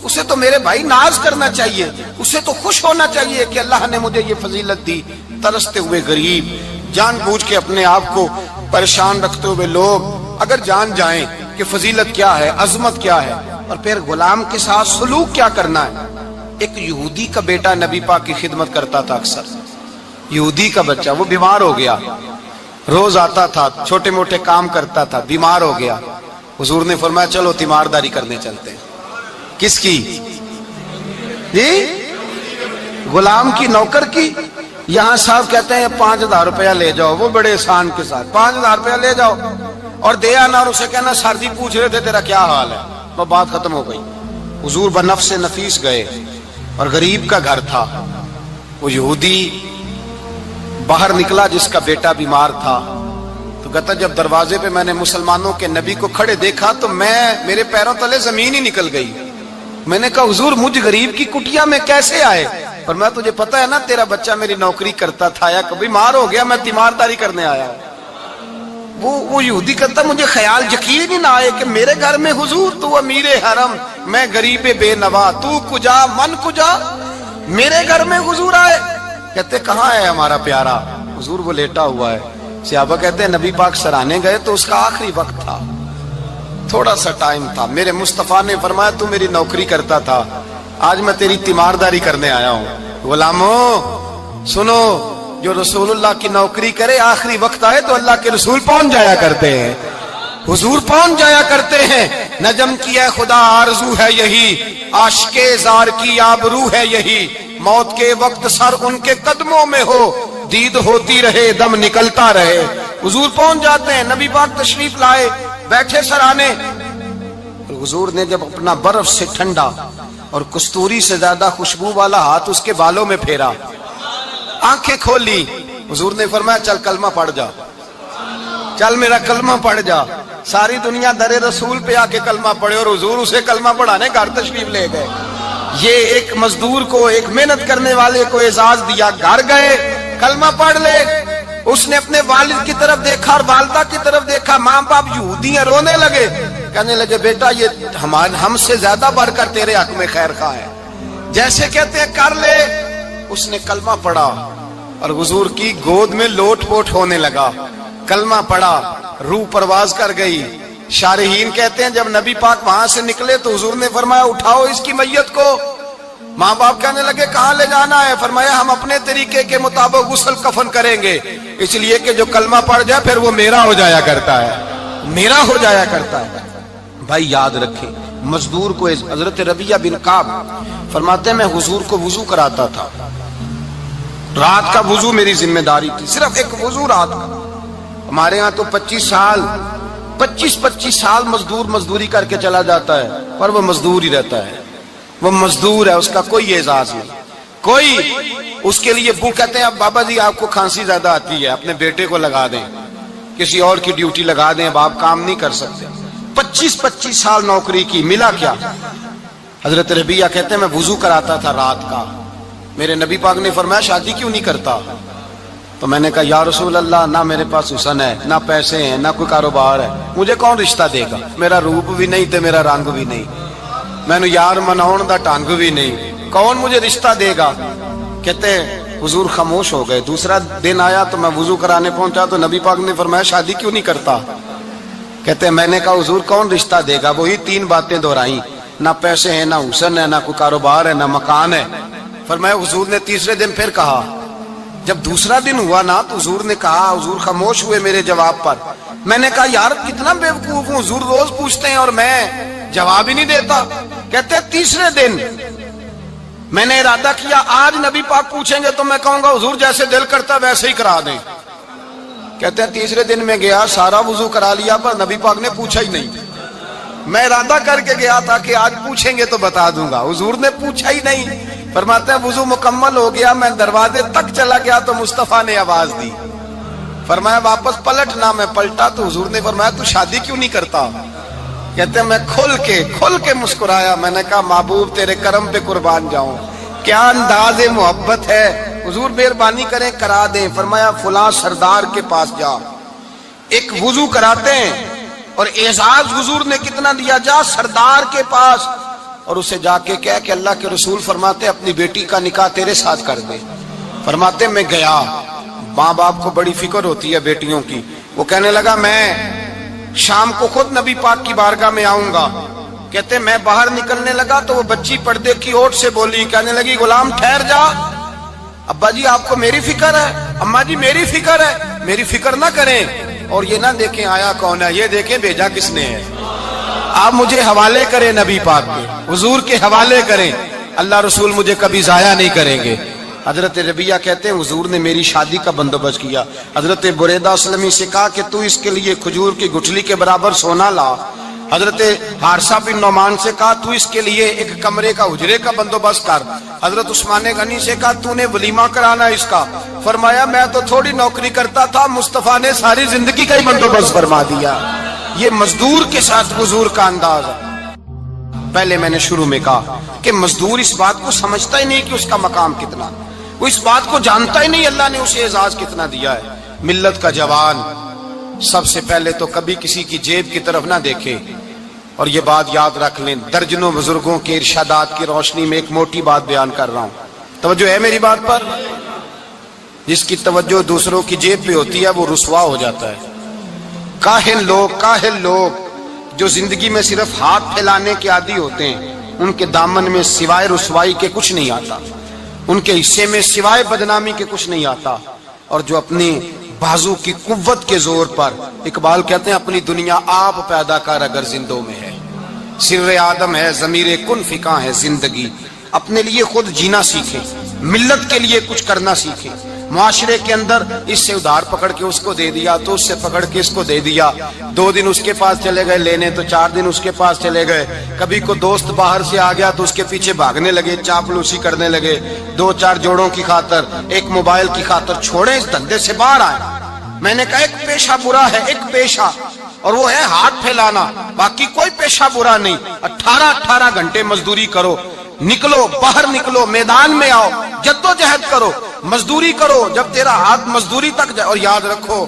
اسے تو میرے بھائی ناز کرنا چاہیے، اسے تو خوش ہونا چاہیے کہ اللہ نے مجھے یہ فضیلت دی۔ ترستے ہوئے غریب، جان بوجھ کے اپنے آپ کو پریشان رکھتے ہوئے لوگ اگر جان جائیں کہ فضیلت کیا ہے، عظمت کیا ہے، اور پھر غلام کے ساتھ سلوک کیا کرنا ہے۔ ایک یہودی کا بیٹا نبی پاک کی خدمت کرتا تھا اکثر، یہودی کا بچہ، وہ بیمار ہو گیا، روز آتا تھا، چھوٹے موٹے کام کرتا تھا، بیمار ہو گیا، حضور نے فرمایا چلو تیمارداری کرنے چلتے ہیں۔ کس کی؟ جی غلام کی، نوکر کی۔ یہاں صاحب کہتے ہیں 5000 روپیہ لے جاؤ، وہ بڑے احسان کے ساتھ 5000 روپیہ لے جاؤ اور دے آنا، اور اسے کہنا سر جی پوچھ رہے تھے تیرا کیا حال ہے، وہ بات ختم ہو گئی۔ حضور بنفس نفیس گئے، اور غریب کا گھر تھا، وہ یہودی باہر نکلا جس کا بیٹا بیمار تھا، تو کہتا جب دروازے پہ میں نے مسلمانوں کے نبی کو کھڑے دیکھا تو میرے پیروں تلے زمین ہی نکل گئی۔ میں نے کہا حضور مجھ غریب کی کٹیا میں کیسے آئے؟ پر میں تجھے پتا ہے نا تیرا بچہ میری نوکری کرتا تھا، یا کبھی بیمار ہو گیا، میں تیمارداری کرنے آیا ہوں۔ وہ یہودی کہتا مجھے خیال یقین ہی نہ آئے کہ میرے گھر میں حضور تو امیر حرم، میں غریب بے نوا، تو کجا من کجا، میرے گھر میں حضور آئے۔ کہتے کہاں ہے ہمارا پیارا؟ حضور وہ لیٹا ہوا ہے۔ صحابہ کہتے ہیں نبی پاک سرانے گئے تو اس کا آخری وقت تھا، تھوڑا سا ٹائم تھا، میرے مصطفیٰ نے فرمایا تو میری نوکری کرتا تھا، آج میں تیری تیمارداری کرنے آیا ہوں۔ غلاموں سنو، جو رسول اللہ کی نوکری کرے آخری وقت آئے تو اللہ کے رسول پہنچ جایا کرتے ہیں، حضور پہنچ جایا کرتے ہیں۔ نجم کی ہے خدا آرزو ہے یہی، عاشق زار کی آبرو ہے یہی، موت کے وقت سر ان کے قدموں میں ہو، دید ہوتی رہے دم نکلتا رہے۔ حضور پہنچ جاتے ہیں، نبی پاک تشریف لائے، بیٹھے سرانے۔ حضور نے جب اپنا برف سے ٹھنڈا اور کستوری سے زیادہ خوشبو والا ہاتھ اس کے بالوں میں پھیرا، آنکھیں کھولی، حضور نے فرمایا چل کلمہ پڑھ جا، چل میرا کلمہ پڑھ جا۔ ساری دنیا در رسول پہ آ کے کلمہ پڑھے اور حضور اسے کلمہ پڑھانے گھر تشریف لے گئے۔ یہ ایک مزدور کو، ایک محنت کرنے والے کو اعزاز دیا، گھر گئے کلمہ پڑھ لے۔ اس نے اپنے والد کی طرف دیکھا اور والدہ کی طرف دیکھا، ماں باپ یہودی ہیں، رونے لگے، کہنے لگے بیٹا یہ ہم سے زیادہ بڑھ کر تیرے حق میں خیر خواہ ہے، جیسے کہتے ہیں کر لے۔ اس نے کلمہ پڑھا اور حضور کی گود میں لوٹ پوٹ ہونے لگا، کلمہ پڑھا، روح پرواز کر گئی۔ شارحین کہتے ہیں جب نبی پاک وہاں سے نکلے تو حضور نے فرمایا اٹھاؤ اس کی میت کو۔ ماں باپ کہنے لگے کہاں لے جانا ہے؟ فرمایا ہم اپنے طریقے کے مطابق غسل کفن کریں گے، اس لیے کہ جو کلمہ پڑھ جائے پھر وہ میرا ہو جایا کرتا ہے، میرا ہو جایا کرتا ہے۔ بھائی یاد رکھیں، مزدور کو حضرت ربیہ بن کعب فرماتے ہیں میں حضور کو وضو کراتا تھا، رات کا وضو میری ذمہ داری تھی، صرف ایک وضو رات کا۔ ہمارے ہاں تو 25 سال مزدور مزدوری کر کے چلا جاتا ہے، پر وہ مزدور ہی رہتا ہے، وہ مزدور ہے، اس کا کوئی اعزاز نہیں، کوئی اس کے لیے وہ کہتے ہیں اب بابا جی آپ کو کھانسی زیادہ آتی ہے، اپنے بیٹے کو لگا دیں، کسی اور کی ڈیوٹی لگا دیں، اب آپ کام نہیں کر سکتے۔ 25 سال نوکری کی، ملا کیا؟ حضرت ربیہ کہتے ہیں میں وضو کراتا تھا رات کا، میرے نبی پاک نے فرمایا شادی کیوں نہیں کرتا؟ تو میں نے کہا یا رسول اللہ نہ میرے پاس حسن ہے، نہ پیسے ہیں، نہ کوئی کاروبار ہے، مجھے کون رشتہ دے گا؟ میرا روپ بھی نہیں تے میرا رنگ بھی نہیں، میں نے یار مناؤن دا ٹانگ بھی نہیں، کون مجھے رشتہ دے گا؟ کہتے ہیں حضور خاموش ہو گئے۔ دوسرا دن آیا تو میں وضو کرانے پہنچا تو نبی پاک نے فرمایا شادی کیوں نہیں کرتا؟ کہتے ہیں میں نے کہا حضور کون رشتہ دے گا؟ وہی 3 باتیں دہرائیں، نہ پیسے ہیں، نہ حسن ہے، نہ کوئی کاروبار ہے، نہ مکان ہے۔ فرمایا حضور نے تیسرے دن پھر کہا، جب دوسرا دن ہوا نا تو حضور نے کہا، حضور خاموش ہوئے میرے جواب پر۔ میں نے کہا یار کتنا بیوقوف ہوں، حضور روز پوچھتے ہیں اور میں جواب ہی نہیں دیتا۔ کہتے ہیں تیسرے دن میں نے ارادہ کیا آج نبی پاک پوچھیں گے تو میں کہوں گا حضور جیسے دل کرتا ویسے ہی کرا دیں۔ کہتے ہیں تیسرے دن میں گیا، سارا وضو کرا لیا پر نبی پاک نے پوچھا ہی نہیں۔ میں ارادہ کر کے گیا تھا کہ آج پوچھیں گے تو بتا دوں گا، حضور نے پوچھا ہی نہیں۔ فرماتے ہیں وضو مکمل ہو گیا، میں دروازے تک چلا گیا تو مصطفیٰ نے آواز دی، فرمایا واپس پلٹنا۔ میں پلٹا تو حضور نے فرمایا تو شادی کیوں نہیں کرتا؟ کہتے ہیں میں کھل کے مسکرایا، میں نے کہا محبوب تیرے کرم پہ قربان جاؤں، کیا انداز محبت ہے، حضور مہربانی کریں کرا دیں۔ فرمایا فلاں سردار کے پاس جا، ایک وضو کراتے ہیں، اور اعزاز حضور نے کتنا دیا، جا سردار کے پاس اور اسے جا کے کہہ کہ اللہ کے رسول فرماتے اپنی بیٹی کا نکاح تیرے ساتھ کر دے۔ فرماتے میں گیا، ماں باپ کو بڑی فکر ہوتی ہے بیٹیوں کی، وہ کہنے لگا میں شام کو خود نبی پاک کی بارگاہ میں آؤں گا۔ کہتے میں باہر نکلنے لگا تو وہ بچی پردے کی اوٹ سے بولی، کہنے لگی غلام ٹھہر جا، ابا جی آپ کو میری فکر ہے، اماں جی میری فکر ہے، میری فکر نہ کریں، اور یہ نہ دیکھیں آیا کون ہے، یہ دیکھیں بھیجا کس نے ہے۔ آپ مجھے حوالے کریں نبی پاک کے، حضور کے حوالے کریں، اللہ رسول مجھے کبھی ضائع نہیں کریں گے۔ حضرت ربیہ کہتے ہیں حضور نے میری شادی کا بندوبست کیا۔ حضرت بریدہ اسلمی سے کہا کہ تو اس کے لیے کھجور کی گٹھلی کے برابر سونا لا۔ حضرت حارثہ بن نعمان سے کہا تو اس کے لیے ایک کمرے کا حجرے کا بندوبست کر۔ حضرت عثمان غنی سے کہا تو نے ولیمہ کرانا اس کا۔ فرمایا میں تو تھوڑی نوکری کرتا تھا، مصطفیٰ نے ساری زندگی کا ہی بندوبست فرما دیا۔ یہ مزدور کے ساتھ حضور کا انداز ہے۔ پہلے میں نے شروع میں کہا کہ مزدور اس بات کو سمجھتا ہی نہیں کہ اس کا مقام کتنا، وہ اس بات کو جانتا ہی نہیں اللہ نے اسے اعزاز کتنا دیا ہے۔ ملت کا جوان سب سے پہلے تو کبھی کسی کی جیب کی طرف نہ دیکھے. اور یہ بات یاد رکھ لیں، درجنوں بزرگوں کے ارشادات کی روشنی میں ایک موٹی بات بیان کر رہا ہوں. توجہ ہے میری بات پر؟ جس کی توجہ دوسروں کی جیب پہ ہوتی ہے وہ رسوا ہو جاتا ہے. کاہل لوگ جو زندگی میں صرف ہاتھ پھیلانے کے عادی ہوتے ہیں، ان کے دامن میں سوائے رسوائی کے کچھ نہیں آتا، ان کے حصے میں سوائے بدنامی کے کچھ نہیں آتا. اور جو اپنے بازو کی قوت کے زور پر، اقبال کہتے ہیں اپنی دنیا آپ پیدا کر اگر زندوں میں ہے، سر آدم ہے ضمیر کن فکاں ہے زندگی. اپنے لیے خود جینا سیکھیں، ملت کے لیے کچھ کرنا سیکھیں. معاشرے کے اندر اس سے ادھار پکڑ کے اس کو دے دیا تو اس سے پکڑ کے اس کو دے دیا. 2 دن اس کے پاس چلے گئے لینے تو 4 دن اس کے پاس چلے گئے. کبھی کو دوست باہر سے آ گیا تو اس کے پیچھے بھاگنے لگے، چاپلوسی کرنے لگے. 2-4 جوڑوں کی خاطر، ایک موبائل کی خاطر چھوڑیں اس دھندے سے باہر آئیں. میں نے کہا ایک پیشہ برا ہے، ایک پیشہ، اور وہ ہے ہاتھ پھیلانا. باقی کوئی پیشہ برا نہیں. 18 گھنٹے مزدوری کرو، نکلو باہر، نکلو میدان میں آؤ، جدوجہد کرو، مزدوری کرو جب تیرا ہاتھ مزدوری تک جائے. اور یاد رکھو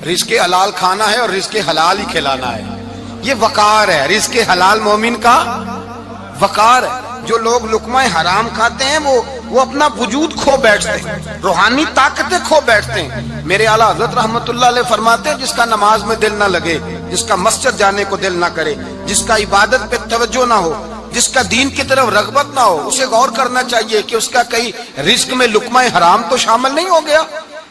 رزق حلال کھانا ہے اور رزق حلال ہی کھلانا ہے. یہ وقار ہے، رزق حلال مومن کا وقار ہے. جو لوگ لقمہ حرام کھاتے ہیں وہ اپنا وجود کھو بیٹھتے ہیں، روحانی طاقتیں کھو بیٹھتے ہیں. میرے اعلیٰ حضرت رحمت اللہ علیہ فرماتے ہیں جس کا نماز میں دل نہ لگے، جس کا مسجد جانے کو دل نہ کرے، جس کا عبادت پہ توجہ نہ ہو، جس کا دین کی طرف رغبت نہ ہو، اسے غور کرنا چاہیے کہ اس کا کہیں رزق میں لقمہ حرام تو شامل نہیں ہو گیا.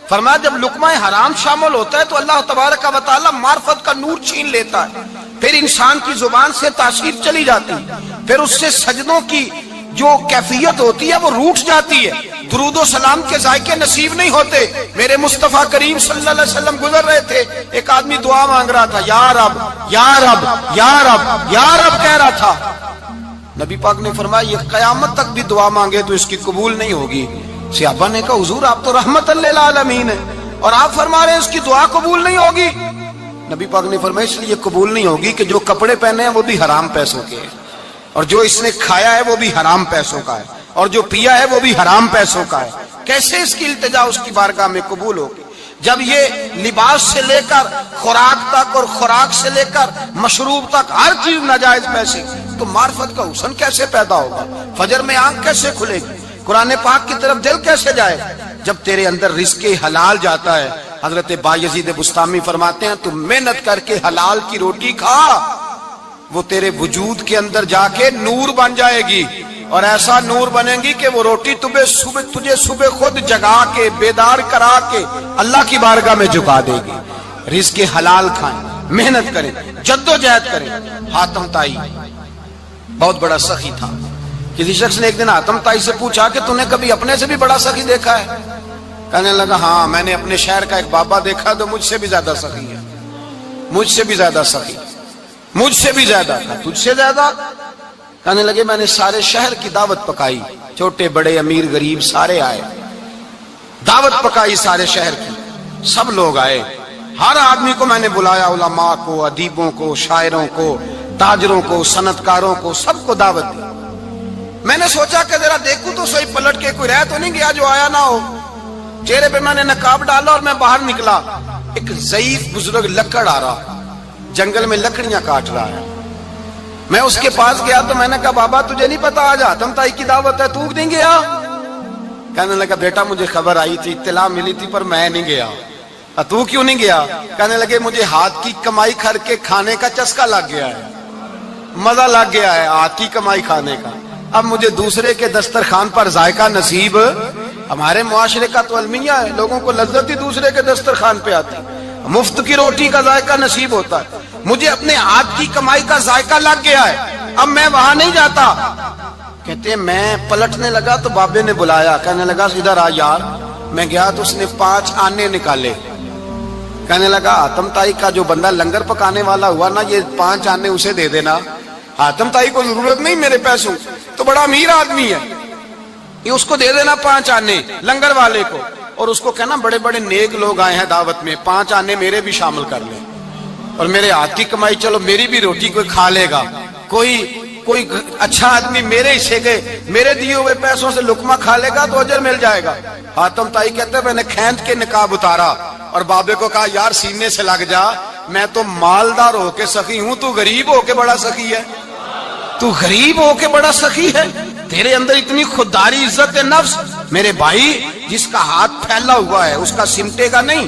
فرمایا جب لقمہ حرام شامل ہوتا ہے تو اللہ تبارک و تعالی معرفت کا نور چھین لیتا ہے، پھر انسان کی زبان سے تاثیر چلی جاتی ہے، پھر اس سے سجدوں کی جو کیفیت ہوتی ہے وہ روٹ جاتی ہے، درود و سلام کے ذائقے نصیب نہیں ہوتے. میرے مصطفیٰ کریم صلی اللہ علیہ وسلم گزر رہے تھے، ایک آدمی دعا مانگ رہا تھا، یا رب یا رب یا رب یا رب کہہ رہا تھا. نبی پاک نے فرمایا یہ قیامت تک بھی دعا مانگے تو اس کی قبول نہیں ہوگی. صحابہ نے کہا حضور آپ تو رحمت للعالمین ہیں اور آپ فرما رہے ہیں اس کی دعا قبول نہیں ہوگی. نبی پاک نے فرمایا اس لیے قبول نہیں ہوگی کہ جو کپڑے پہنے ہیں وہ بھی حرام پیسوں کے ہیں، اور جو اس نے کھایا ہے وہ بھی حرام پیسوں کا ہے، اور جو پیا ہے وہ بھی حرام پیسوں کا ہے. کیسے اس کی التجا اس کی بارگاہ میں قبول ہوگی جب یہ لباس سے لے کر خوراک تک اور خوراک سے لے کر مشروب تک ہر چیز ناجائز پیسے؟ تو معرفت کا حسن کیسے پیدا ہوگا؟ فجر میں آنکھ کیسے کھلے گی؟ قرآن پاک کی طرف دل کیسے جائے جب تیرے اندر رزق حلال جاتا ہے؟ حضرت بایزید بستامی فرماتے ہیں تو محنت کر کے حلال کی روٹی کھا، وہ تیرے وجود کے اندر جا کے نور بن جائے گی، اور ایسا نور بنے گی کہ وہ روٹی تجھے صبح خود جگا کے بیدار کرا کے اللہ کی بارگاہ میں جھکا دے گی. رزق حلال کھائیں، محنت کریں، جدوجہد کریں. حاتم طائی بہت بڑا سخی تھا. کسی شخص نے ایک دن حاتم طائی سے پوچھا کہ تو نے کبھی اپنے سے بھی بڑا سخی دیکھا ہے؟ کہنے لگا ہاں میں نے اپنے شہر کا ایک بابا دیکھا تو مجھ سے بھی زیادہ سخی ہے، مجھ سے بھی زیادہ سخی، مجھ سے بھی زیادہ تھا، تجھ سے زیادہ. کہنے لگے میں نے سارے شہر کی دعوت پکائی، چھوٹے بڑے امیر غریب سارے آئے، دعوت پکائی سارے شہر کی، سب لوگ آئے، ہر آدمی کو میں نے بلایا، علماء کو، ادیبوں کو، شاعروں کو، تاجروں کو، صنعت کاروں کو، سب کو دعوت دی. میں نے سوچا کہ ذرا دیکھوں تو صحیح پلٹ کے کوئی رہ تو نہیں گیا جو آیا نہ ہو. چہرے پہ میں نے نقاب ڈالا اور میں باہر نکلا. ایک ضعیف بزرگ لکڑ آ رہا، جنگل میں لکڑیاں کاٹ رہا ہے. میں اس کے پاس گیا تو میں نے کہا بابا تجھے نہیں پتا آج حاتم طائی کی دعوت ہے، تو نہیں گیا؟ کہنے لگا بیٹا مجھے خبر آئی تھی، اطلاع ملی تھی پر میں نہیں گیا. تو کیوں نہیں گیا؟ کہنے لگے مجھے ہاتھ کی کمائی کر کے کھانے کا چسکا لگ گیا ہے، مزہ لگ گیا ہے ہاتھ کی کمائی کھانے کا. اب مجھے دوسرے کے دسترخوان پر ذائقہ نصیب. ہمارے معاشرے کا تو المیہ ہے، لوگوں کو لذت ہی دوسرے کے دسترخوان پہ آتی، مفت کی روٹی کا ذائقہ نصیب ہوتا ہے. مجھے اپنے ہاتھ کی کمائی کا ذائقہ لگ گیا ہے، اب میں وہاں نہیں جاتا. کہتے ہیں میں پلٹنے لگا تو بابے نے بلایا، کہنے لگا ادھر آ یار. میں گیا تو اس نے 5 آنے نکالے. کہنے لگا حاتم طائی کا جو بندہ لنگر پکانے والا ہوا نا، یہ 5 آنے اسے دے دینا، حاتم طائی کو ضرورت نہیں میرے پیسوں، تو بڑا امیر آدمی ہے، یہ اس کو دے دینا 5 آنے لنگر والے کو. اور اس کو کہنا بڑے بڑے نیک لوگ آئے ہیں دعوت میں، 5 آنے میرے بھی شامل کر لیں، اور میرے ہاتھ کی کمائی چلو میری بھی روٹی کوئی کھا لے گا، کوئی کوئی اچھا آدمی میرے حصے کے میرے دیے ہوئے پیسوں سے لقمہ کھا لے گا تو اجر مل جائے گا. حاتم طائی کہتے ہیں میں نے کھینچ کے نقاب اتارا اور بابے کو کہا یار سینے سے لگ جا, میں تو مالدار ہو کے سخی ہوں, تو غریب ہو کے بڑا سخی ہے. تو غریب ہو کے بڑا سخی ہے, تیرے اندر اتنی خودداری عزت نفس. میرے بھائی جس کا ہاتھ پھیلا ہوا ہے اس کا سمٹے گا نہیں,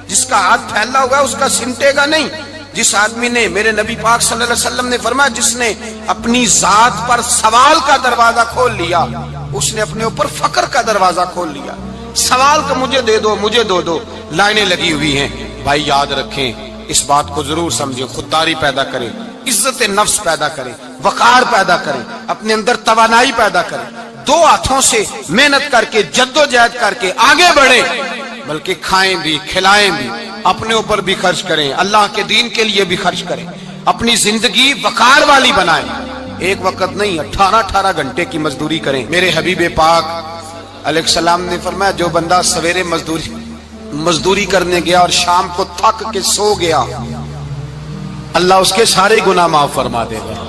جس کا ہاتھ پھیلا ہوا ہے اس کا سمٹے گا نہیں. جس آدمی نے, میرے نبی پاک صلی اللہ علیہ وسلم نے فرمایا, جس نے اپنی ذات پر سوال کا دروازہ کھول لیا اس نے اپنے اوپر فقر کا دروازہ کھول لیا. سوال کا مجھے دے دو مجھے دو دو لائنیں لگی ہوئی ہیں. بھائی یاد رکھیں, اس بات کو ضرور سمجھیں, خودداری پیدا کریں, عزت نفس پیدا کریں, وقار پیدا کریں, اپنے اندر توانائی پیدا کریں, دو ہاتھوں سے محنت کر کے جدوجہد کر کے آگے بڑھیں, بلکہ کھائیں بھی کھلائیں بھی, اپنے اوپر بھی خرچ کریں, اللہ کے دین کے لیے بھی خرچ کریں, اپنی زندگی وقار والی بنائیں. ایک وقت نہیں 18 گھنٹے کی مزدوری کریں. میرے حبیب پاک علیہ السلام نے فرمایا جو بندہ سویرے مزدوری کرنے گیا اور شام کو تھک کے سو گیا, اللہ اس کے سارے گناہ معاف فرما دے گا.